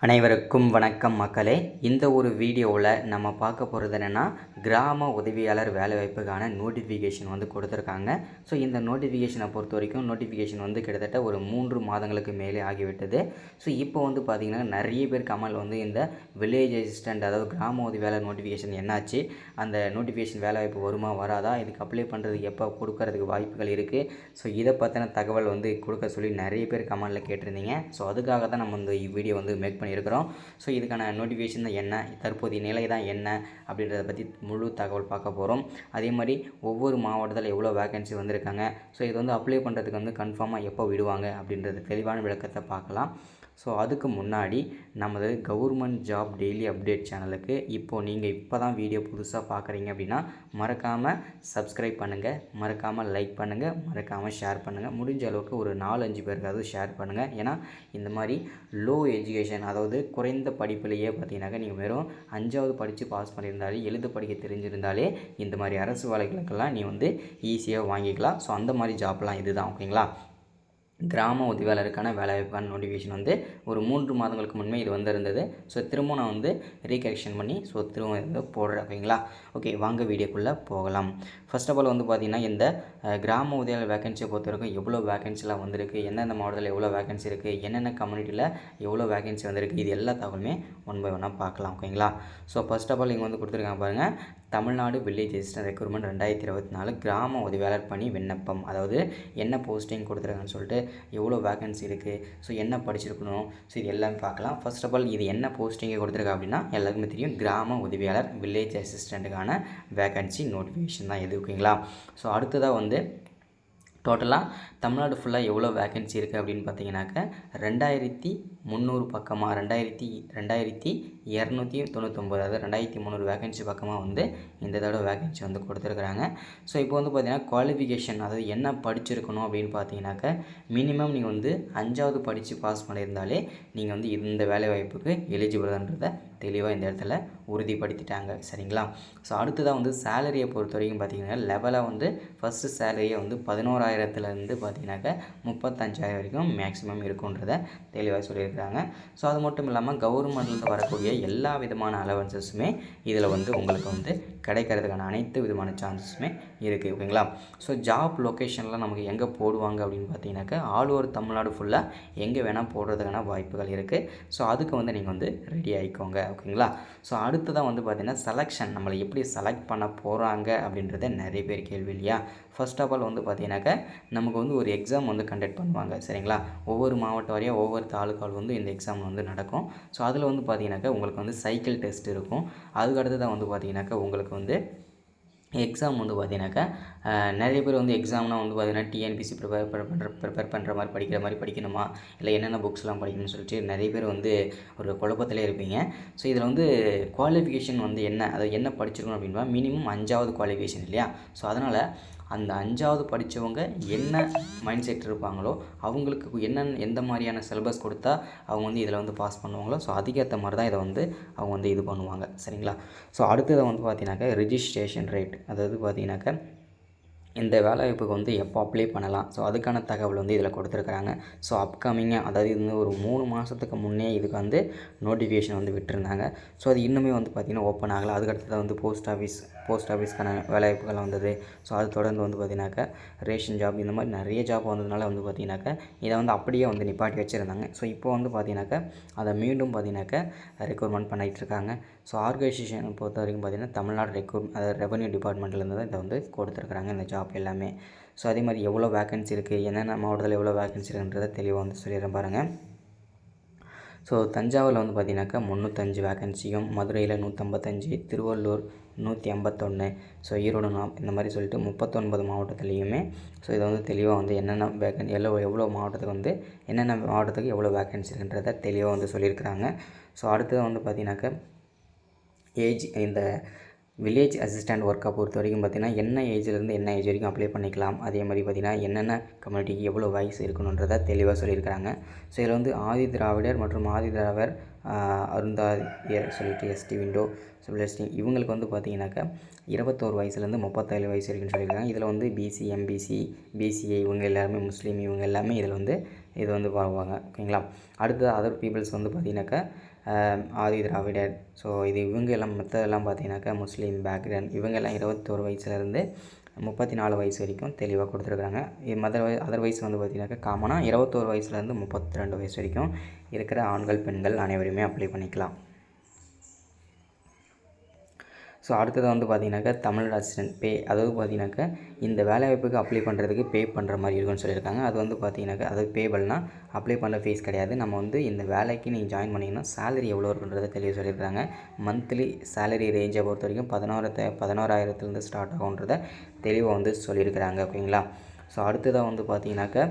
அனைவருக்கும் வணக்கம் மக்களே. இந்த ஒரு வீடியோவில் நம்ம பார்க்க போகிறது என்னென்னா, கிராம உதவியாளர் வேலைவாய்ப்புக்கான நோட்டிஃபிகேஷன் வந்து கொடுத்துருக்காங்க. ஸோ இந்த நோட்டிஃபிகேஷனை பொறுத்த வரைக்கும் நோட்டிஃபிகேஷன் வந்து கிட்டத்தட்ட ஒரு 3 மாதங்களுக்கு மேலே ஆகிவிட்டது. ஸோ இப்போ வந்து பார்த்திங்கன்னா நிறைய பேர் கமல் வந்து இந்த வில்லேஜ் அசிஸ்டண்ட், அதாவது கிராம உதவியாளர் நோட்டிஃபிகேஷன் என்னாச்சு, அந்த நோட்டிஃபிகேஷன் வேலைவாய்ப்பு வருமா வராதா, இதுக்கு அப்ளை பண்ணுறதுக்கு எப்போ கொடுக்கறதுக்கு வாய்ப்புகள் இருக்குது, ஸோ இதை பற்றின தகவல் வந்து கொடுக்க சொல்லி நிறைய பேர் கமெண்டில் கேட்டிருந்தீங்க. ஸோ அதுக்காக தான் நம்ம இந்த வீடியோ வந்து மேக் பண்ணியிருக்கிறோம். ஸோ இதுக்கான நோட்டிஃபிகேஷன் தான் என்ன, தற்போதைய நிலை தான் என்ன அப்படின்றத பற்றி முழு தகவல் பார்க்க போகிறோம். அதே மாதிரி ஒவ்வொரு மாவட்டத்தில் எவ்வளோ வேகன்சி வந்திருக்காங்க, ஸோ இது வந்து அப்ளை பண்ணுறதுக்கு வந்து கன்ஃபார்மாக எப்போ விடுவாங்க அப்படின்றது தெளிவான விளக்கத்தை பார்க்கலாம். ஸோ அதுக்கு முன்னாடி நமது கவர்மெண்ட் ஜாப் டெய்லி அப்டேட் சேனலுக்கு நீங்கள் இப்போ தான் வீடியோ புதுசாக பார்க்குறீங்க அப்படின்னா மறக்காமல் சப்ஸ்கிரைப் பண்ணுங்கள், மறக்காமல் லைக் பண்ணுங்கள், மறக்காமல் ஷேர் பண்ணுங்கள். முடிஞ்ச அளவுக்கு ஒரு 4-5 பேருக்காவது ஷேர் பண்ணுங்கள். ஏன்னா இந்த மாதிரி லோ எஜுகேஷன், அதாவது குறைந்த படிப்பிலேயே பார்த்தீங்கன்னாக்கா நீங்கள் வெறும் 5வது படித்து பாஸ் பண்ணியிருந்தாலே, எழுத படிக்க தெரிஞ்சிருந்தாலே இந்த மாதிரி அரசு வேலைகளுக்கெல்லாம் நீ வந்து ஈஸியாக வாங்கிக்கலாம். ஸோ அந்த மாதிரி ஜாப்லாம் இது தான். ஓகேங்களா? கிராம உதவியாளருக்கான வேலைவாய்ப்பான நோட்டிஃபிகேஷன் வந்து ஒரு 3 மாதங்களுக்கு முன்பே இது வந்திருந்தது. ஸோ திரும்ப நான் வந்து ரீகரெக்ஷன் பண்ணி திரும்ப இதை போடுறேன். ஓகேங்களா? ஓகே, வாங்க வீடியோக்குள்ளே போகலாம். ஃபர்ஸ்ட் ஆஃப் ஆல் வந்து பார்த்திங்கன்னா, இந்த கிராம உதவியாளர் வேகன்சியை பொறுத்த வரைக்கும் எவ்வளோ வேகன்சிலாம் வந்திருக்கு, எந்தெந்த மாவட்டத்தில் எவ்வளோ வேகன்சி இருக்குது, என்னென்ன கம்யூனிட்டியில் எவ்வளோ வேகன்சி வந்திருக்கு, இது எல்லா தகவலுமே ஒன் பை ஒன்னாக பார்க்கலாம். ஓகேங்களா? ஸோ ஃபர்ஸ்ட் ஆஃப் ஆல் இங்கே வந்து கொடுத்துருக்காங்க பாருங்கள், தமிழ்நாடு வில்லேஜ் அசிஸ்டன்ட் ரெக்ரூட்மெண்ட் 2024 கிராம உதவியாளர் பணி விண்ணப்பம். அதாவது என்ன போஸ்டிங் கொடுத்துருக்காங்கன்னு சொல்லிட்டு, எவ்வளோ வேகன்சி இருக்குது, ஸோ என்ன படிச்சிருக்கணும், ஸோ இது எல்லாமே பார்க்கலாம். ஃபர்ஸ்ட் ஆஃப் ஆல் இது என்ன போஸ்டிங்கை கொடுத்துருக்கா அப்படின்னா எல்லாருக்குமே தெரியும், கிராம உதவியாளர் வில்லேஜ் அசிஸ்டண்ட்டுக்கான வேகன்சி நோட்டிஃபிகேஷன் தான் இது. ஓகேங்களா? ஸோ அடுத்ததாக வந்து டோட்டலாக தமிழ்நாடு ஃபுல்லாக எவ்வளோ வேகன்சி இருக்குது அப்படின்னு பார்த்தீங்கன்னாக்க 2300 பக்கமாக 2299, அதாவது 2300 வேகன்சி பக்கமாக வந்து இந்த தடவை வேகன்சி வந்து கொடுத்துருக்குறாங்க. ஸோ இப்போ வந்து பார்த்திங்கன்னா குவாலிஃபிகேஷன், அதாவது என்ன படிச்சிருக்கணும் அப்படின்னு பார்த்தீங்கன்னாக்க மினிமம் நீங்கள் வந்து 5வது படித்து பாஸ் பண்ணியிருந்தாலே நீங்கள் வந்து இந்த வேலைவாய்ப்புக்கு எலிஜிபிள்ன்றதை தெளிவாக இந்த இடத்துல உறுதிப்படுத்திட்டாங்க. சரிங்களா? ஸோ அடுத்ததாக வந்து சேலரியை பொறுத்த வரைக்கும் பார்த்திங்கன்னா லெவலாக வந்து ஃபஸ்ட்டு சேலரியை வந்து 11,000லேருந்து பார்த்திங்கனாக்கா 35,000 வரைக்கும் மேக்ஸிமம் இருக்குன்றதை தெளிவாக சொல்லியிருக்கிறாங்க. ஸோ அது மட்டும் இல்லாமல் கவர்மெண்ட்லேருந்து வரக்கூடிய எல்லா விதமான அலவன்சஸுமே இதில் வந்து உங்களுக்கு வந்து கிடைக்கிறதுக்கான அனைத்து விதமான சான்சஸுமே இருக்குது. ஓகேங்களா? ஸோ ஜாப் லொக்கேஷன்லாம் நமக்கு எங்கே போடுவாங்க அப்படின்னு பார்த்தீங்கன்னாக்கா ஆல் ஓவர் தமிழ்நாடு ஃபுல்லாக எங்கே வேணால் போடுறதுக்கான வாய்ப்புகள் இருக்குது. ஸோ அதுக்கு வந்து நீங்கள் வந்து ரெடி ஆகிக்கோங்க. ஓகேங்களா? ஸோ அடுத்ததான் வந்து பார்த்திங்கன்னா செலெக்ஷன், நம்மளை எப்படி செலக்ட் பண்ண போகிறாங்க அப்படின்றத நிறைய பேர் கேள்வி இல்லையா? ஃபர்ஸ்ட் ஆஃப் ஆல் வந்து பார்த்தீங்கன்னாக்கா நமக்கு வந்து ஒரு எக்ஸாம் வந்து கண்டக்ட் பண்ணுவாங்க. சரிங்களா? ஒவ்வொரு மாவட்டம் வரையும் ஒவ்வொரு தாலுக்காவில் வந்து இந்த எக்ஸாம் வந்து நடக்கும். ஸோ அதில் வந்து பார்த்திங்கனாக்கா உங்களுக்கு வந்து சைக்கிள் டெஸ்ட் இருக்கும். அதுக்கு அடுத்து தான் வந்து பார்த்திங்கனாக்கா உங்களுக்கு வந்து எக்ஸாம் வந்து பார்த்திங்கனாக்கா நிறைய பேர் வந்து எக்ஸாம்னால் வந்து பார்த்திங்கன்னா டிஎன்பிசி ப்ரிப்பேர் பண்ணுற மாதிரி படிக்கிற மாதிரி படிக்கணுமா, இல்லை என்னென்ன புக்ஸ்லாம் படிக்கணும்னு சொல்லிட்டு நிறைய பேர் வந்து ஒரு குழப்பத்திலே இருப்பீங்க. ஸோ இதில் வந்து குவாலிஃபிகேஷன் வந்து என்ன, அதை என்ன படிச்சிருக்கணும் அப்படின்னா மினிமம் 5வது குவாலிஃபிகேஷன் இல்லையா? ஸோ அதனால் அந்த 5வது படித்தவங்க என்ன மைண்ட் செட் இருப்பாங்களோ அவங்களுக்கு எந்த மாதிரியான சிலபஸ் கொடுத்தா அவங்க வந்து இதில் வந்து பாஸ் பண்ணுவாங்களோ, ஸோ அதுக்கேற்ற மாதிரி தான் இதை வந்து அவங்க வந்து இது பண்ணுவாங்க. சரிங்களா? ஸோ அடுத்ததை வந்து பார்த்தீங்கன்னாக்கா ரிஜிஸ்ட்ரேஷன் ரேட், அதாவது பார்த்தீங்கன்னாக்கா இந்த வேலைவாய்ப்புக்கு வந்து எப்போ அப்ளை பண்ணலாம், ஸோ அதுக்கான தகவல் வந்து இதில் கொடுத்துருக்குறாங்க. ஸோ அப்கமிங்காக, அதாவது இது வந்து ஒரு 3 மாதத்துக்கு முன்னே இதுக்கு வந்து நோட்டிஃபிகேஷன் வந்து விட்டுருந்தாங்க. ஸோ அது இன்னுமே வந்து பார்த்திங்கன்னா ஓப்பன் ஆகலை. அதுக்கடுத்து வந்து போஸ்ட் ஆஃபீஸ்க்கான வேலைவாய்ப்புகள் வந்தது. ஸோ அது தொடர்ந்து வந்து பார்த்திங்கனாக்கா ரேஷன் ஜாப், இந்த மாதிரி நிறைய ஜாப் வந்ததுனால வந்து பார்த்திங்கனாக்கா இதை வந்து அப்படியே வந்து நிப்பாட்டி வச்சுருந்தாங்க. ஸோ இப்போ வந்து பார்த்திங்கனாக்கா அதை மீண்டும் பார்த்திங்கனாக்கா ரெக்ரூட்மெண்ட் பண்ணிகிட்டு இருக்காங்க. ஸோ ஆர்கனைசேஷனை பொறுத்த வரைக்கும் பார்த்திங்கன்னா தமிழ்நாடு அதாவது ரெவன்யூ டிபார்ட்மெண்ட்லேருந்து தான் இதை வந்து கொடுத்துருக்குறாங்க இந்த ஜாப் எல்லாமே. ஸோ அதே மாதிரி எவ்வளோ வேகன்சி இருக்குது, என்னென்ன மாவட்டத்தில் எவ்வளோ வேகன்சி இருக்குன்றதை தெளிவாக வந்து சொல்லிடுறேன் பாருங்கள். ஸோ தஞ்சாவூரில் வந்து பார்த்திங்கனாக்கா 305 வேகன்சியும், மதுரையில் 155, திருவள்ளூர் 151, ஸோ ஈரோடு இந்த மாதிரி சொல்லிட்டு 39 மாவட்டத்துலேயுமே ஸோ இதை வந்து தெளிவாக வந்து என்னென்ன எவ்வளோ மாவட்டத்துக்கு வந்து என்னென்ன மாவட்டத்துக்கு எவ்வளோ வேகன்சி இருக்குன்றதை தெளிவாக வந்து சொல்லியிருக்கிறாங்க. ஸோ அடுத்தது வந்து பார்த்திங்கனாக்கா இந்த வில்லேஜ் அசிஸ்டண்ட் ஒர்க்கை பொறுத்த வரைக்கும் பார்த்திங்கன்னா என்ன ஏஜ்லேருந்து என்ன ஏஜ் வரைக்கும் அப்ளை பண்ணிக்கலாம், அதே மாதிரி பார்த்திங்கன்னா என்னென்ன கம்யூனிட்டிக்கு எவ்வளோ வயசு இருக்கணுன்றதை தெளிவாக சொல்லியிருக்கிறாங்க. ஸோ இதில் வந்து ஆதி திராவிடர் மற்றும் ஆதி திராவிடர் அருந்தாதியர் சொல்லிட்டு எஸ்டி விண்டோ எஸ்டி இவங்களுக்கு வந்து பார்த்திங்கனாக்கா 21 வயசுலேருந்து 37 வயசு வரைக்கும் சொல்லியிருக்காங்க. இதில் வந்து பிசி, எம்பிசி, பிசிஏ இவங்க எல்லாருமே முஸ்லீம் இவங்க எல்லாமே இதில் வந்து இது வந்து வருவாங்க. ஓகேங்களா. அடுத்தது அதர் பீப்புள்ஸ் வந்து பார்த்திங்கனாக்கா ஆதி திராவிடர். ஸோ இவங்க எல்லாம் மற்றதெல்லாம் பார்த்திங்கனாக்கா முஸ்லீம் பேக்ரவுண்ட். இவங்கெல்லாம் 21 வயசுலேருந்து 34 வயசு வரைக்கும் தெளிவாக கொடுத்துருக்குறாங்க. அதர் வயசு வந்து பார்த்திங்கனாக்கா காமனாக 21 வயசுலேருந்து 32 வயசு வரைக்கும் இருக்கிற ஆண்கள் பெண்கள் அனைவருமே அப்ளை பண்ணிக்கலாம். ஸோ அடுத்தது வந்து பார்த்திங்கனாக்கா தமிழ் அசிஸ்டன்ட் பே, அதாவது பார்த்திங்கனாக்கா இந்த வேலைவாய்ப்புக்கு அப்ளை பண்ணுறதுக்கு பே பண்ணுற மாதிரி இருக்குன்னு சொல்லியிருக்காங்க. அது வந்து பார்த்திங்கனாக்கா அதாவது பேபிள்னால் அப்ளை பண்ண ஃபீஸ் கிடையாது. நம்ம வந்து இந்த வேலைக்கு நீங்கள் ஜாயின் பண்ணிங்கன்னா சேலரி எவ்வளோ இருக்குன்றதை தெளிவாக சொல்லியிருக்காங்க. மந்த்லி சேலரி ரேஞ்சை பொறுத்த வரைக்கும் 11,000 ஸ்டார்ட் ஆகுன்றதை தெளிவாக வந்து சொல்லியிருக்கிறாங்க. ஓகேங்களா. ஸோ அடுத்ததாக வந்து பார்த்திங்கனாக்கா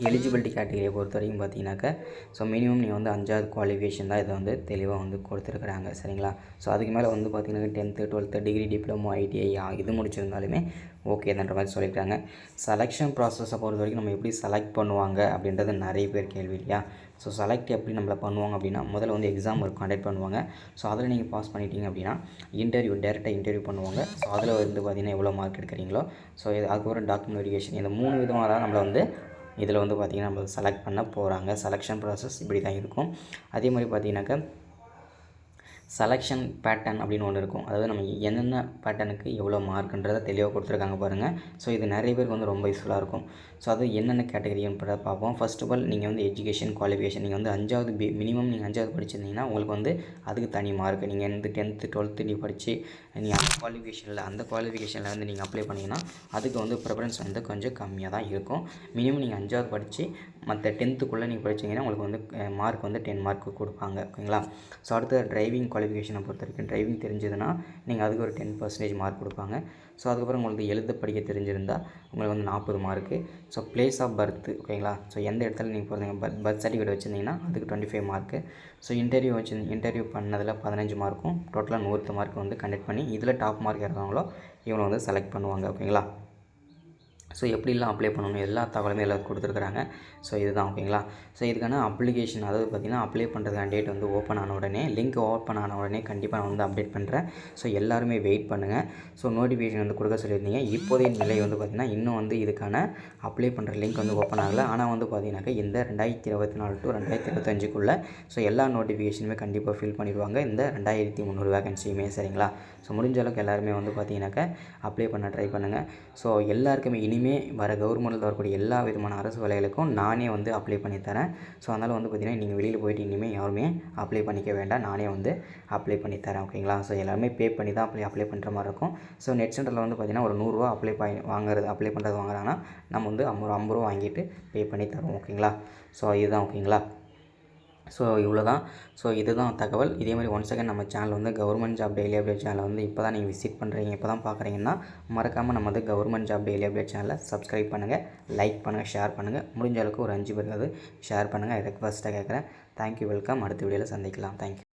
எலிஜிபிலிட்டி கேட்டகரியை பொறுத்த வரைக்கும் பார்த்தீங்கன்னாக்கா ஸோ மினிமம் நீங்கள் வந்து 5வது குவாலிஃபிகேஷன் தான் இதை வந்து தெளிவாக வந்து கொடுத்துருக்குறாங்க. சரிங்களா. ஸோ அதுக்கு மேலே வந்து பார்த்திங்கன்னா 10th 12th degree diploma ITI இது முடிச்சிருந்தாலுமே ஓகேன்ற மாதிரி சொல்லியிருக்காங்க. செலெக்ஷன் ப்ராசஸை பொறுத்த வரைக்கும் நம்ம எப்படி செலக்ட் பண்ணுவாங்க அப்படின்றது நிறைய பேர் கேள்வி இல்லையா. ஸோ செலக்ட் எப்படி நம்மளை பண்ணுவாங்க அப்படின்னா முதல்ல வந்து எக்ஸாம் ஒரு கண்டக்ட் பண்ணுவாங்க. ஸோ அதில் நீங்கள் பாஸ் பண்ணிட்டீங்க அப்படின்னா டேரெக்டாக இன்டர்வியூ பண்ணுவாங்க. ஸோ அதில் வந்து பார்த்திங்கன்னா எவ்வளோ மார்க் எடுக்கிறீங்களோ ஸோ அதுக்கப்புறம் டாக்குமெண்ட் வெரிஃபிகேஷன், இந்த 3 விதமாக தான் நம்மளை வந்து இதில் வந்து பார்த்திங்கன்னா நம்ம செலக்ட் பண்ண போகிறாங்க. செலெக்ஷன் ப்ராசஸ் இப்படி தான் இருக்கும். அதே மாதிரி பார்த்திங்கனாக்கா செலெக்ஷன் பேட்டர்ன் அப்படின்னு ஒன்று இருக்கும். அதாவது நம்ம என்னென்ன பேட்டர்னுக்கு எவ்வளோ மார்க்குன்றதை தெளிவாக கொடுத்துருக்காங்க பாருங்கள். ஸோ இது நிறைய பேருக்கு வந்து ரொம்ப யூஸ்ஃபுல்லாக இருக்கும். ஸோ அது என்னென்ன கேட்டகரின்றதை பார்ப்போம். ஃபர்ஸ்ட் ஆஃப் ஆல் நீங்கள் வந்து எஜுகேஷன் குவாலிஃபிகேஷன் நீங்கள் வந்து 5வது மினிமம் நீங்கள் 5வது படிச்சிருந்தீங்கன்னா உங்களுக்கு வந்து அதுக்கு தனி மார்க். நீங்கள் வந்து 10th 12th நீ படித்து நீங்கள் அந்த குவாலிஃபிகேஷனில் வந்து நீங்கள் அப்ளை பண்ணிங்கன்னா அதுக்கு வந்து ப்ரிஃபரன்ஸ் வந்து கொஞ்சம் கம்மியாக தான் இருக்கும். மினிமம் நீங்கள் 5வது படித்து மற்ற 10th நீங்கள் படிச்சிங்கன்னா உங்களுக்கு வந்து மார்க் வந்து 10 மார்க் கொடுப்பாங்க. ஓகேங்களா. ஸோ அடுத்து டிரைவிங் குவாலிஃபிகேஷனை பொறுத்த வரைக்கும் டிரைவிங் தெரிஞ்சதுன்னா நீங்கள் அதுக்கு ஒரு 10% மார்க் கொடுப்பாங்க. ஸோ அதுக்கப்புறம் உங்களுக்கு எழுத படிக்க தெரிஞ்சிருந்தால் உங்களுக்கு வந்து 40 mark. So place of birth. ஓகேங்களா. ஸோ எந்த இடத்துல நீங்கள் போகிறீங்க பர்த் சர்டிஃபிகேட் வச்சுருந்தீங்கன்னா அதுக்கு 25 மார்க்கு. ஸோ இன்டர்வியூ பண்ணதில் 15 மார்க்கும் டோட்டலாக 100 மார்க் வந்து கண்டக்ட் பண்ணி இதில் டாப் மார்க் இருக்காங்களோ இவங்களை வந்து செலக்ட் பண்ணுவாங்க. ஓகேங்களா. ஸோ எப்படிலாம் அப்ளை பண்ணணும் எல்லா தகவலுமே எல்லாம் கொடுத்துருக்குறாங்க. ஸோ இதுதான். ஓகேங்களா. ஸோ இதுக்கான அப்ளிகேஷன் அதாவது பார்த்திங்கன்னா அப்ளை பண்ணுறதுக்கான டேட் வந்து ஓப்பன் ஆன உடனே லிங்க் ஓப்பன் ஆன உடனே கண்டிப்பாக நான் வந்து அப்டேட் பண்ணுறேன். ஸோ எல்லாருமே வெயிட் பண்ணுங்கள். ஸோ நோட்டிஃபிகேஷன் வந்து கொடுக்க சொல்லியிருந்தீங்க. இப்போதைய நிலை வந்து பார்த்திங்கன்னா இன்னும் வந்து இதுக்கான அப்ளை பண்ணுற லிங்க் வந்து ஓப்பன் ஆகலை. ஆனால் வந்து பார்த்திங்கனாக்கா இந்த 2024 to 2025க்குள்ளே ஸோ எல்லா நோட்டிஃபிகேஷனுமே கண்டிப்பாக ஃபில் பண்ணிடுவாங்க இந்த 2300 வேகன்சியுமே. சரிங்களா. ஸோ முடிஞ்ச அளவுக்கு எல்லாருமே வந்து பார்த்திங்கனாக்கா அப்ளை பண்ண ட்ரை பண்ணுங்கள். ஸோ எல்லாருக்குமே இனிமேல் வர கவர்மெண்ட்டில் வரக்கூடிய எல்லா விதமான அரசு வேலைகளுக்கும் நானே வந்து அப்ளை பண்ணி தரேன். ஸோ அதனால் வந்து பார்த்திங்கன்னா நீங்கள் வெளியில் போய்ட்டு இனிமேல் யாருமே அப்ளை பண்ணிக்க வேண்டாம், நானே வந்து அப்ளை பண்ணி தரேன். ஓகேங்களா. ஸோ எல்லாருமே பே பண்ணி தான் அப்ளை பண்ணுற மாதிரி இருக்கும். ஸோ நெட் சென்டரில் வந்து பார்த்திங்கன்னா ஒரு 100 ரூபா அப்ளை பண்ணுறது வாங்குறாங்கன்னா நம்ம வந்து ஒரு 50 ரூபா வாங்கிட்டு பே பண்ணி தருவோம். ஓகேங்களா. ஸோ இதுதான். ஓகேங்களா. ஸோ இவ்வளோ தான். ஸோ இதுதான் தகவல். இதே மாதிரி ஒன்ஸ் அகைன் நம்ம சேனல் வந்து கவர்மெண்ட் ஜாப் டெய்லி அப்டேட் சேனலை வந்து இப்போ தான் நீங்கள் விசிட் பண்ணுறீங்க, இப்போ தான் பார்க்குறீங்கன்னா மறக்காமல் நம்ம வந்து கவர்மெண்ட் ஜாப் டெய்லி அப்டேட் சேனலை சப்ஸ்கிரைப் பண்ணுங்கள், லைக் பண்ணுங்கள், ஷேர் பண்ணுங்கள். முடிஞ்ச அளவுக்கு ஒரு 5 பேருக்கு ஷேர் பண்ணுங்கள். ரெக்வஸ்ட்டாக கேட்குறேன். Thank you, welcome. அடுத்த வீடியோவில் சந்திக்கலாம். தேங்க்யூ.